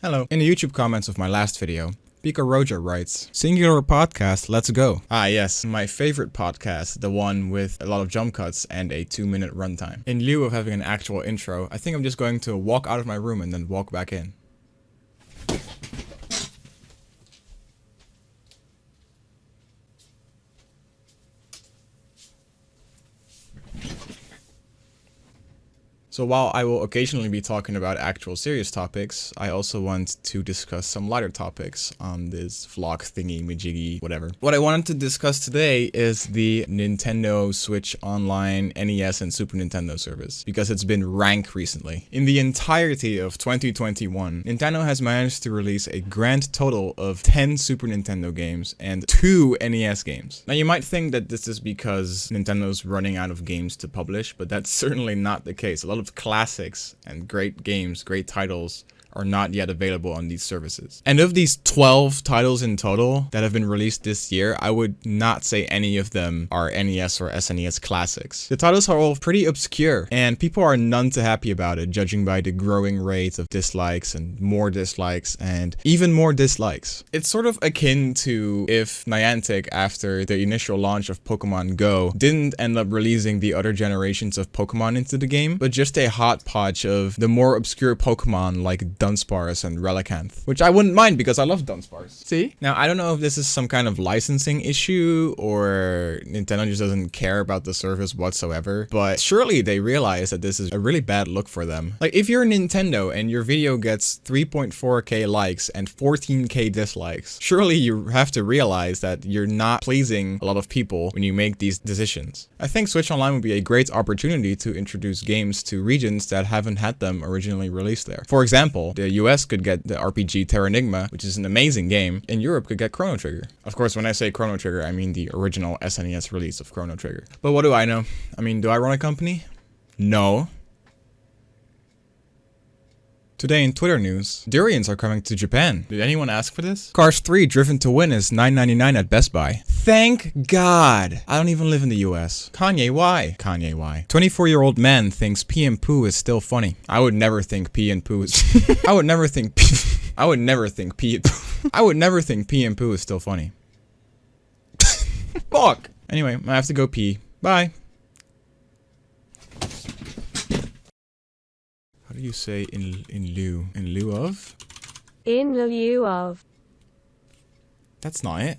Hello. In the YouTube comments of my last video, Pika Roger writes, "Singular podcast, let's go." Ah yes, my favorite podcast, the one with a lot of jump cuts and a 2-minute runtime. In lieu of having an actual intro, I think I'm just going to walk out of my room and then walk back in. So while I will occasionally be talking about actual serious topics, I also want to discuss some lighter topics on this vlog thingy, majiggy, whatever. What I wanted to discuss today is the Nintendo Switch Online, NES, and Super Nintendo service, because it's been rank recently. In the entirety of 2021, Nintendo has managed to release a grand total of 10 Super Nintendo games and 2 NES games. Now you might think that this is because Nintendo's running out of games to publish, but that's certainly not the case. A lot of classics and great games, great titles are not yet available on these services. And of these 12 titles in total that have been released this year, I would not say any of them are NES or SNES classics. The titles are all pretty obscure, and people are none too happy about it, judging by the growing rate of dislikes and more dislikes and even more dislikes. It's sort of akin to if Niantic, after the initial launch of Pokemon Go, didn't end up releasing the other generations of Pokemon into the game, but just a hodgepodge of the more obscure Pokemon like Dunsparce and Relicanth, which I wouldn't mind because I love Dunsparce. See? Now, I don't know if this is some kind of licensing issue or Nintendo just doesn't care about the service whatsoever, but surely they realize that this is a really bad look for them. Like, if you're Nintendo and your video gets 3.4k likes and 14k dislikes, surely you have to realize that you're not pleasing a lot of people when you make these decisions. I think Switch Online would be a great opportunity to introduce games to regions that haven't had them originally released there. For example, the US could get the RPG Terranigma, which is an amazing game, and Europe could get Chrono Trigger. Of course, when I say Chrono Trigger, I mean the original SNES release of Chrono Trigger. But what do I know? I mean, do I run a company? No. Today in Twitter news, durians are coming to Japan. Did anyone ask for this? Cars 3 Driven to Win is $9.99 at Best Buy. Thank God! I don't even live in the US. Kanye, why? Kanye, why? 24-year-old man thinks Pee and Poo is still funny. I would never think Pee and Poo is... I would never think Pee and Poo is still funny. Fuck! Anyway, I have to go pee. Bye. How do you say in lieu? In lieu of? In lieu of. That's not it.